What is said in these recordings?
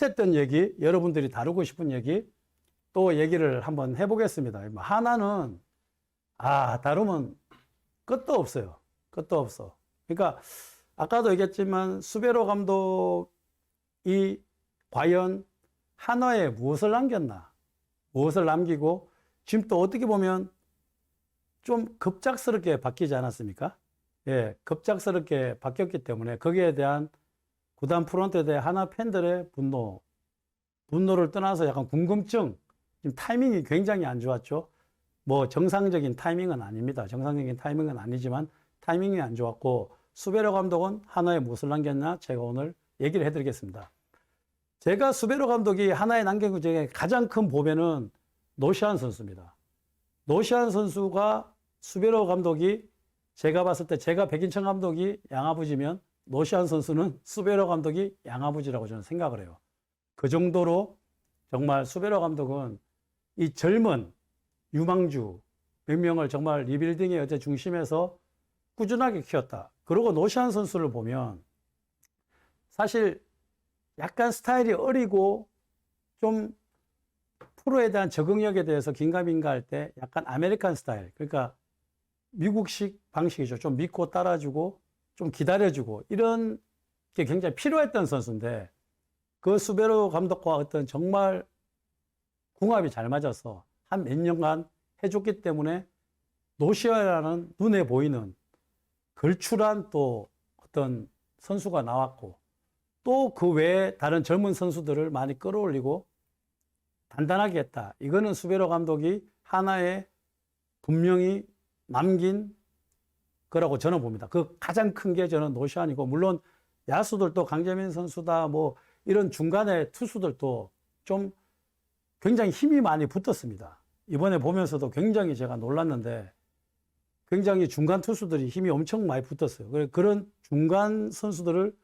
핫했던 얘기, 여러분들이 다루고 싶은 얘기 또 얘기를 한번 해보겠습니다. 하나는 다루면 끝도 없어요. 끝도 없어. 그러니까 아까도 얘기했지만 수베로 감독이 과연 한화에 무엇을 남겼나, 무엇을 남기고 지금 또 어떻게 보면 좀 급작스럽게 바뀌지 않았습니까? 예, 급작스럽게 바뀌었기 때문에 거기에 대한 구단 프런트에 대한 한화 팬들의 분노를 떠나서 약간 궁금증, 지금 타이밍이 굉장히 안 좋았죠. 뭐 정상적인 타이밍은 아닙니다. 정상적인 타이밍은 아니지만 타이밍이 안 좋았고, 수베로 감독은 한화에 무엇을 남겼나 제가 오늘 얘기를 해드리겠습니다. 제가 수베로 감독이 한화에 남긴 것 중에 가장 큰 보배는 노시안 선수입니다. 노시안 선수가 수베로 감독이, 제가 봤을 때 제가 백인천 감독이 양아버지면 노시안 선수는 수베로 감독이 양아버지라고 저는 생각을 해요. 그 정도로 정말 수베로 감독은 이 젊은 유망주 몇 명을 정말 리빌딩의 어제 중심에서 꾸준하게 키웠다. 그리고 노시안 선수를 보면 사실 약간 스타일이 어리고 좀 프로에 대한 적응력에 대해서 긴가민가 할 때 약간 아메리칸 스타일, 그러니까 미국식 방식이죠. 좀 믿고 따라주고 좀 기다려주고 이런 게 굉장히 필요했던 선수인데, 그 수베로 감독과 어떤 정말 궁합이 잘 맞아서 한 몇 년간 해줬기 때문에 노시아라는 눈에 보이는 걸출한 또 어떤 선수가 나왔고, 또 그 외에 다른 젊은 선수들을 많이 끌어올리고 단단하게 했다. 이거는 수베로 감독이 하나에 분명히 남긴 거라고 저는 봅니다. 그 가장 큰 게 저는 노시안이고, 물론 야수들도 강재민 선수다 뭐 이런 중간에 투수들도 좀 굉장히 힘이 많이 붙었습니다. 이번에 보면서도 굉장히 제가 놀랐는데 굉장히 중간 투수들이 힘이 엄청 많이 붙었어요. 그런 중간 선수들을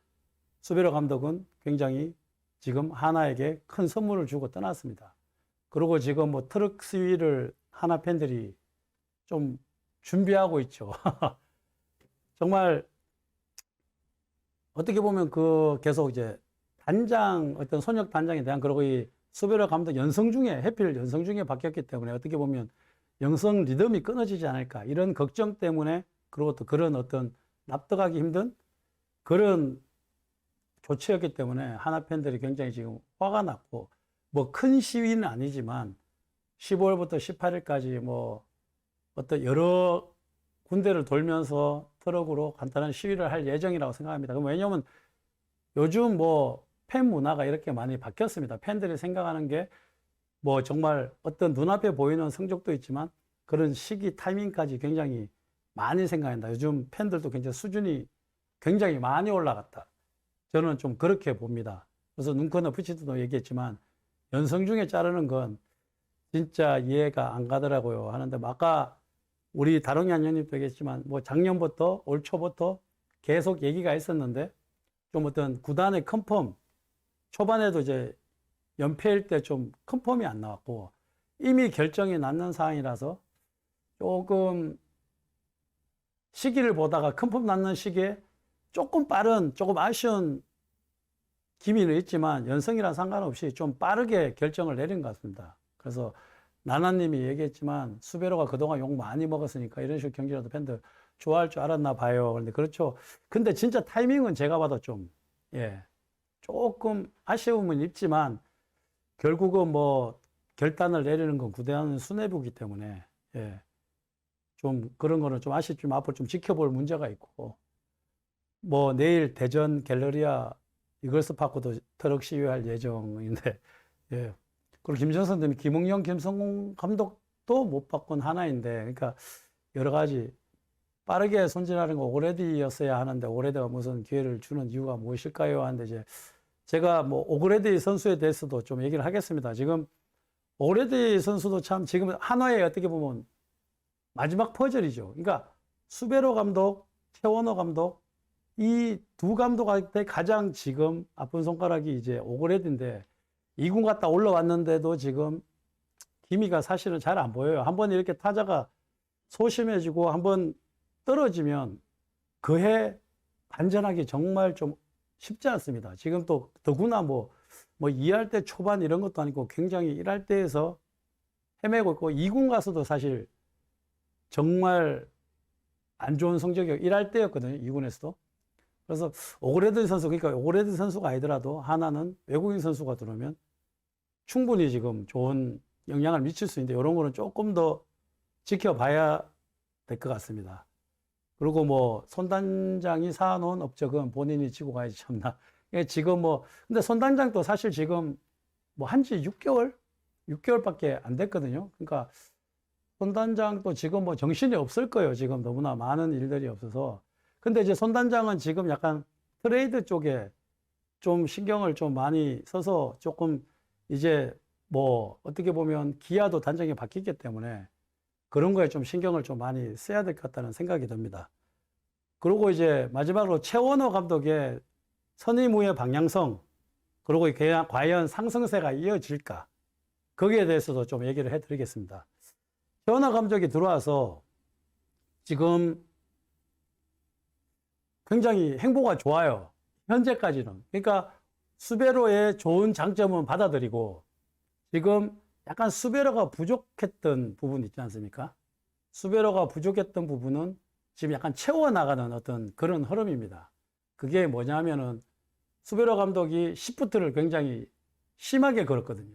수베로 감독은 굉장히 지금 하나에게 큰 선물을 주고 떠났습니다. 그리고 지금 뭐 트럭 시위를 하나 팬들이 좀 준비하고 있죠. 정말 어떻게 보면 그 계속 이제 단장, 어떤 손역 단장에 대한, 그리고 이 수베로 감독 연성 중에, 해필 연성 중에 바뀌었기 때문에 어떻게 보면 영성 리듬이 끊어지지 않을까, 이런 걱정 때문에, 그리고 또 그런 어떤 납득하기 힘든 그런 조치였기 때문에 하나 팬들이 굉장히 지금 화가 났고, 뭐 큰 시위는 아니지만 15일부터 18일까지 뭐 어떤 여러 군데를 돌면서 트럭으로 간단한 시위를 할 예정이라고 생각합니다. 왜냐하면 요즘 뭐 팬 문화가 이렇게 많이 바뀌었습니다. 팬들이 생각하는 게 뭐 정말 어떤 눈앞에 보이는 성적도 있지만 그런 시기 타이밍까지 굉장히 많이 생각한다. 요즘 팬들도 굉장히 수준이 굉장히 많이 올라갔다. 저는 좀 그렇게 봅니다. 그래서 눈코너 푸치도 얘기했지만 연성 중에 자르는 건 진짜 이해가 안 가더라고요. 하는데 아까 우리 다롱이 안녕님도 얘기했지만 뭐 작년부터 올 초부터 계속 얘기가 있었는데, 좀 어떤 구단의 컨펌, 초반에도 이제 연패일 때 좀 컨펌이 안 나왔고 이미 결정이 났는 상황이라서 조금 시기를 보다가 컨펌 났는 시기에 조금 빠른, 조금 아쉬운 기미는 있지만 연성이랑 상관없이 좀 빠르게 결정을 내린 것 같습니다. 그래서 나나님이 얘기했지만 수베로가 그동안 욕 많이 먹었으니까 이런 식으로 경기라도 팬들 좋아할 줄 알았나 봐요. 그런데 그렇죠. 근데 진짜 타이밍은 제가 봐도 좀, 조금 아쉬움은 있지만 결국은 뭐 결단을 내리는 건 구단은 수뇌부이기 때문에, 좀 그런 거는 좀 아쉽지만 앞으로 좀 지켜볼 문제가 있고, 뭐 내일 대전 갤러리아 이글스 파크도 트럭 시위할 예정인데, 그리고 김정선 대표, 김웅영, 김성공 감독도 못 바꾼 하나인데, 그러니까 여러 가지 빠르게 손질하는 거 오그레디였어야 하는데 오그레디가 무슨 기회를 주는 이유가 무엇일까요? 하는데 이제 제가 뭐 오그레디 선수에 대해서도 좀 얘기를 하겠습니다. 지금 오그레디 선수도 참 지금 한화의 어떻게 보면 마지막 퍼즐이죠. 그러니까 수베로 감독, 최원호 감독, 이 두 감독한테 가장 지금 아픈 손가락이 이제 오그레디인데, 2군 갔다 올라왔는데도 지금 기미가 사실은 잘 안 보여요. 한번 이렇게 타자가 소심해지고 한번 떨어지면 그해 반전하기 정말 좀 쉽지 않습니다. 지금 또 더구나 뭐 뭐 2할 때 초반 이런 것도 아니고 굉장히 1할 때에서 헤매고 있고 2군 가서도 사실 정말 안 좋은 성적이 1할 때였거든요. 2군에서도. 그래서 오그레드 선수, 그러니까 오그레드 선수가 아니더라도 하나는 외국인 선수가 들어오면 충분히 지금 좋은 영향을 미칠 수 있는데 이런 거는 조금 더 지켜봐야 될 것 같습니다. 그리고 뭐 손단장이 사놓은 업적은 본인이 지고 가야지 참나. 지금 뭐 근데 손단장도 사실 지금 뭐 한지 6개월밖에 안 됐거든요. 그러니까 손단장도 지금 뭐 정신이 없을 거예요. 지금 너무나 많은 일들이 없어서. 근데 이제 손단장은 지금 약간 트레이드 쪽에 좀 신경을 좀 많이 써서 조금 이제 뭐 어떻게 보면 기아도 단장이 바뀌기 때문에 그런 거에 좀 신경을 좀 많이 써야 될 것 같다는 생각이 듭니다. 그리고 이제 마지막으로 최원호 감독의 선임 후의 방향성, 그리고 과연 상승세가 이어질까? 거기에 대해서도 좀 얘기를 해드리겠습니다. 최원호 감독이 들어와서 지금 굉장히 행보가 좋아요. 현재까지는. 그러니까 수베로의 좋은 장점은 받아들이고 지금 약간 수베로가 부족했던 부분 있지 않습니까? 수베로가 부족했던 부분은 지금 약간 채워나가는 어떤 그런 흐름입니다. 그게 뭐냐면은 수베로 감독이 시프트를 굉장히 심하게 걸었거든요.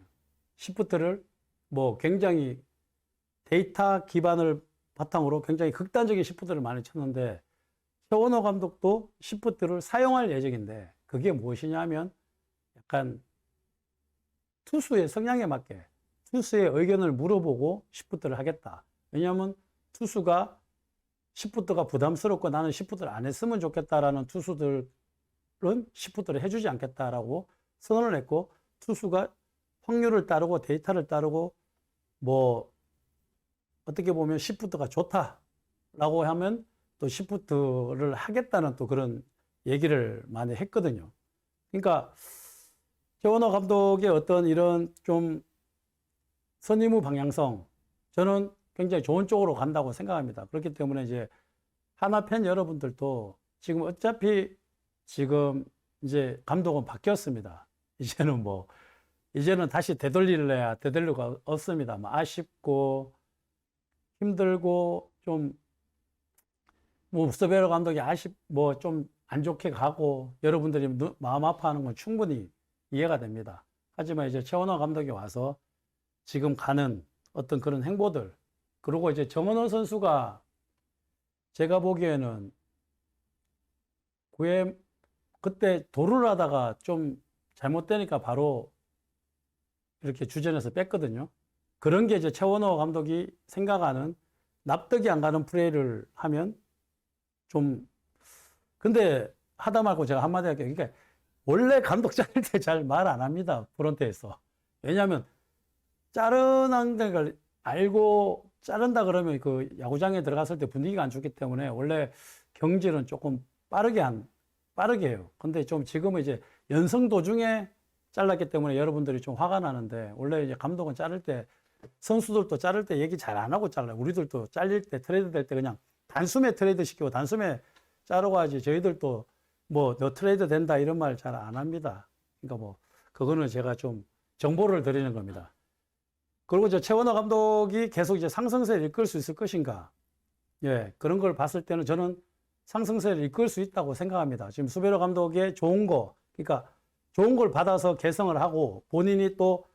시프트를 뭐 굉장히 데이터 기반을 바탕으로 굉장히 극단적인 시프트를 많이 쳤는데 최원호 감독도 시프트를 사용할 예정인데 그게 무엇이냐면 약간 투수의 성향에 맞게 투수의 의견을 물어보고 시프트를 하겠다. 왜냐하면 투수가 시프트가 부담스럽고 나는 시프트를 안 했으면 좋겠다라는 투수들은 시프트를 해주지 않겠다라고 선언을 했고 투수가 확률을 따르고 데이터를 따르고 뭐 어떻게 보면 시프트가 좋다라고 하면 또 시프트를 하겠다는 또 그런 얘기를 많이 했거든요. 그러니까 최원호 감독의 어떤 이런 좀 선임 후 방향성 저는 굉장히 좋은 쪽으로 간다고 생각합니다. 그렇기 때문에 이제 하나 팬 여러분들도 지금 어차피 지금 이제 감독은 바뀌었습니다. 이제는 다시 되돌릴래야 되돌릴 가 없습니다. 뭐 아쉽고 힘들고 좀 뭐 서베로 감독이 뭐 좀 안 좋게 가고 여러분들이 마음 아파하는 건 충분히 이해가 됩니다. 하지만 이제 최원호 감독이 와서 지금 가는 어떤 그런 행보들 그리고 이제 정은호 선수가 제가 보기에는 그때 도루를 하다가 좀 잘못되니까 바로 이렇게 주전에서 뺐거든요. 그런 게 이제 최원호 감독이 생각하는 납득이 안 가는 플레이를 하면 좀 근데 하다 말고 제가 한마디 할게요. 그러니까 원래 감독 자를 때 잘 말 안 합니다. 프런트에서. 왜냐하면 자르는 걸 알고 자른다 그러면 그 야구장에 들어갔을 때 분위기가 안 좋기 때문에 원래 경질은 조금 빠르게 해요. 근데 좀 지금은 이제 연성 도중에 잘랐기 때문에 여러분들이 좀 화가 나는데 원래 이제 감독은 자를 때 선수들도 자를 때 얘기 잘 안 하고 잘라요. 우리들도 잘릴 때 트레이드 될 때 그냥 단숨에 트레이드 시키고 단숨에 자르고 하지 저희들도 뭐 너 트레이드 된다 이런 말 잘 안 합니다. 그러니까 뭐 그거는 제가 좀 정보를 드리는 겁니다. 그리고 이제 최원호 감독이 계속 이제 상승세를 이끌 수 있을 것인가? 예, 그런 걸 봤을 때는 저는 상승세를 이끌 수 있다고 생각합니다. 지금 수베로 감독의 좋은 거, 그러니까 좋은 걸 받아서 개성을 하고 본인이 또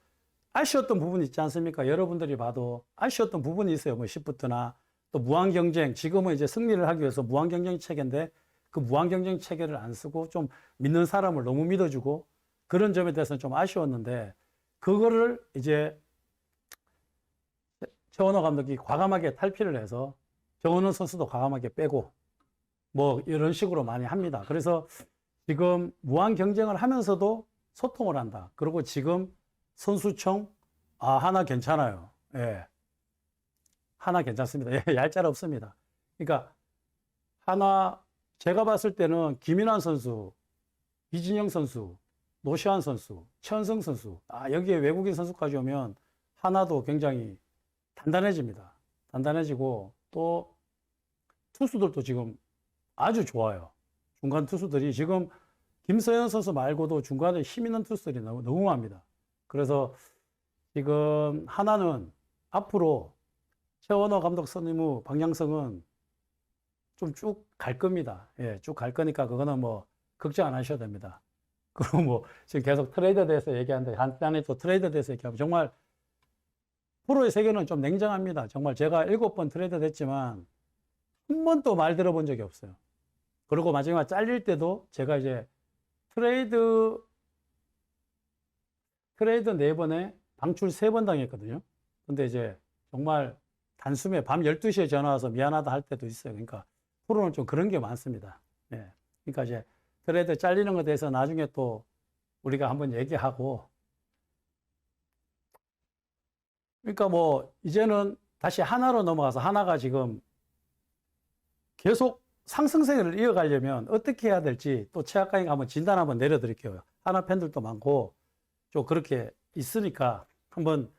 아쉬웠던 부분이 있지 않습니까? 여러분들이 봐도 아쉬웠던 부분이 있어요. 뭐 시프트나 또 무한 경쟁, 지금은 이제 승리를 하기 위해서 무한 경쟁 체계인데 그 무한 경쟁 체계를 안 쓰고 좀 믿는 사람을 너무 믿어주고 그런 점에 대해서는 좀 아쉬웠는데 그거를 이제 최원호 감독이 과감하게 탈피를 해서 정은호 선수도 과감하게 빼고 뭐 이런 식으로 많이 합니다. 그래서 지금 무한 경쟁을 하면서도 소통을 한다. 그리고 지금 선수청 하나 괜찮아요. 예. 하나 괜찮습니다. 예, 얄짤 없습니다. 그러니까 하나 제가 봤을 때는 김인환 선수, 이진영 선수, 노시환 선수, 최은성 선수 여기에 외국인 선수까지 오면 하나도 굉장히 단단해집니다. 단단해지고 또 투수들도 지금 아주 좋아요. 중간 투수들이 지금 김서현 선수 말고도 중간에 힘 있는 투수들이 너무합니다. 그래서 지금 하나는 앞으로 최원호 감독 선임 후 방향성은 좀 쭉 갈 겁니다. 예, 쭉 갈 거니까 그거는 뭐 걱정 안 하셔도 됩니다. 그리고 뭐 지금 계속 트레이더에 대해서 얘기하는데 한편에 또 트레이더에 대해서 얘기하면 정말 프로의 세계는 좀 냉정합니다. 정말 제가 7번 트레이더 됐지만 한 번도 말 들어본 적이 없어요. 그리고 마지막 잘릴 때도 제가 이제 트레이드 4번에 방출 3번 당했거든요. 근데 이제 정말 단숨에 밤 12시에 전화 와서 미안하다 할 때도 있어요. 그러니까 프로는 좀 그런 게 많습니다. 예. 그러니까 이제 트레이드 잘리는 것에 대해서 나중에 또 우리가 한번 얘기하고, 그러니까 뭐 이제는 다시 하나로 넘어가서 하나가 지금 계속 상승세를 이어가려면 어떻게 해야 될지 또 최학강이가 한번 진단 한번 내려드릴게요. 하나 팬들도 많고 좀 그렇게 있으니까 한번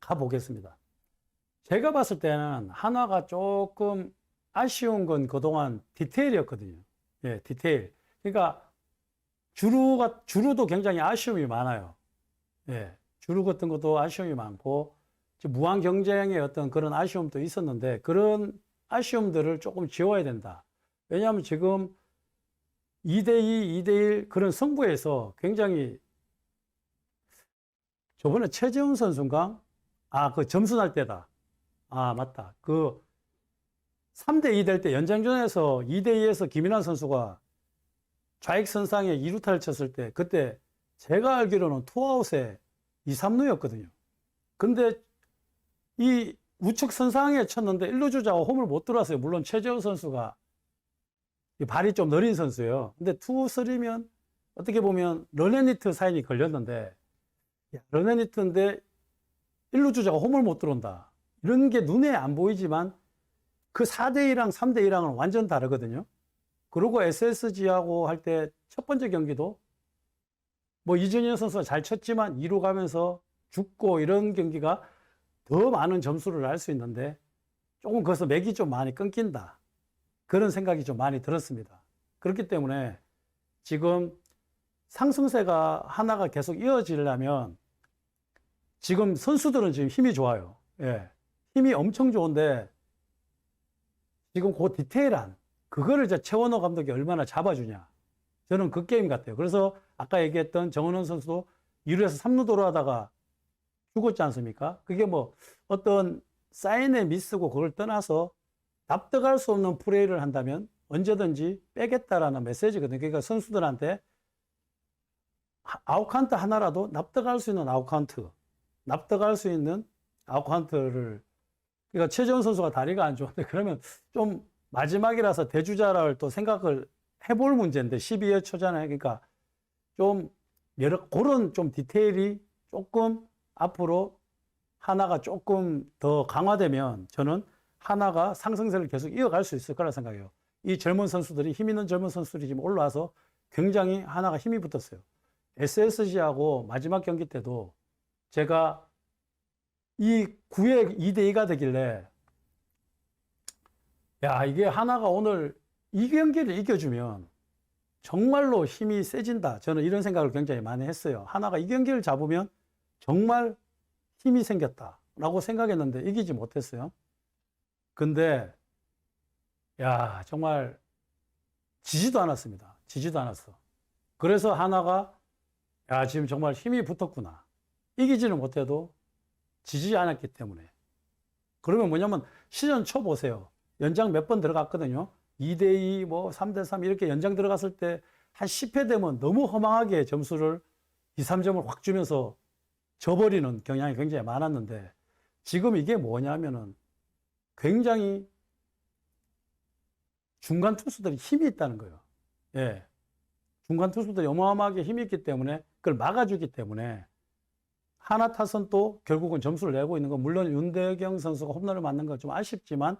가보겠습니다. 제가 봤을 때는 한화가 조금 아쉬운 건 그동안 디테일이었거든요. 예, 디테일. 그러니까 주루도 굉장히 아쉬움이 많아요. 예, 주루 같은 것도 아쉬움이 많고 무한 경쟁의 어떤 그런 아쉬움도 있었는데 그런 아쉬움들을 조금 지워야 된다. 왜냐하면 지금 2대2, 2대1 그런 승부에서 굉장히 저번에 최재훈 선수인가? 그 점수 날 때다. 맞다. 그 3대2 될 때 연장전에서 2대2에서 김인환 선수가 좌익선상에 2루타를 쳤을 때 그때 제가 알기로는 투아웃에 2, 3루였거든요. 근데 이 우측 선상에 쳤는데 1루 주자가 홈을 못 들어왔어요. 물론 최재훈 선수가 발이 좀 느린 선수예요. 근데 2, 3면 어떻게 보면 런앤히트 사인이 걸렸는데 런앤히트인데 1루 주자가 홈을 못 들어온다. 이런 게 눈에 안 보이지만 그 4대2랑 3대2랑은 완전 다르거든요. 그리고 SSG하고 할 때 첫 번째 경기도 뭐 이정현 선수가 잘 쳤지만 2루 가면서 죽고 이런 경기가 더 많은 점수를 알 수 있는데 조금 거기서 맥이 좀 많이 끊긴다. 그런 생각이 좀 많이 들었습니다. 그렇기 때문에 지금 상승세가 하나가 계속 이어지려면 지금 선수들은 지금 힘이 좋아요. 예. 힘이 엄청 좋은데 지금 그 디테일한 그거를 이제 최원호 감독이 얼마나 잡아주냐. 저는 그 게임 같아요. 그래서 아까 얘기했던 정은원 선수도 2루에서 3루 돌아가다가 죽었지 않습니까? 그게 뭐 어떤 사인의 미스고 그걸 떠나서 납득할 수 없는 플레이를 한다면 언제든지 빼겠다라는 메시지거든요. 그러니까 선수들한테 아웃카운트 하나라도 납득할 수 있는 아웃카운트, 납득할 수 있는 아웃카운트를, 그러니까 최재훈 선수가 다리가 안 좋은데 그러면 좀 마지막이라서 대주자를 또 생각을 해볼 문제인데 12회 초잖아요. 그러니까 좀 그런 좀 디테일이 조금 앞으로 하나가 조금 더 강화되면 저는 하나가 상승세를 계속 이어갈 수 있을 거라 생각해요. 이 젊은 선수들이, 힘 있는 젊은 선수들이 지금 올라와서 굉장히 하나가 힘이 붙었어요. SSG하고 마지막 경기 때도 제가 이 9회 2대2가 되길래 이게 하나가 오늘 이 경기를 이겨주면 정말로 힘이 세진다. 저는 이런 생각을 굉장히 많이 했어요. 하나가 이 경기를 잡으면 정말 힘이 생겼다라고 생각했는데 이기지 못했어요. 근데 정말 지지도 않았습니다. 지지도 않았어. 그래서 하나가 지금 정말 힘이 붙었구나. 이기지는 못해도 지지 않았기 때문에. 그러면 뭐냐면 시즌 초 보세요. 연장 몇 번 들어갔거든요. 2대2, 뭐 3대3 이렇게 연장 들어갔을 때 한 10회 되면 너무 허망하게 점수를 2, 3점을 확 주면서 져버리는 경향이 굉장히 많았는데 지금 이게 뭐냐면은 굉장히 중간 투수들이 힘이 있다는 거예요. 예. 중간 투수들이 어마어마하게 힘이 있기 때문에 그걸 막아주기 때문에 하나 타선도 결국은 점수를 내고 있는 건 물론 윤대경 선수가 홈런을 맞는 건 좀 아쉽지만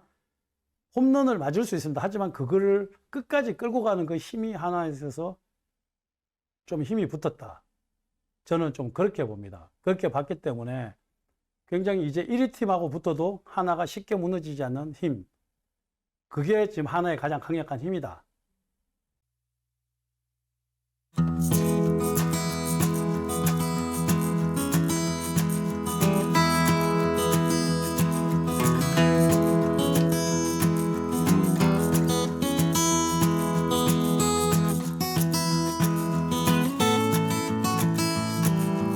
홈런을 맞을 수 있습니다. 하지만 그거를 끝까지 끌고 가는 그 힘이 하나에 있어서 좀 힘이 붙었다. 저는 좀 그렇게 봅니다. 그렇게 봤기 때문에 굉장히 이제 1위 팀하고 붙어도 하나가 쉽게 무너지지 않는 힘. 그게 지금 하나의 가장 강력한 힘이다.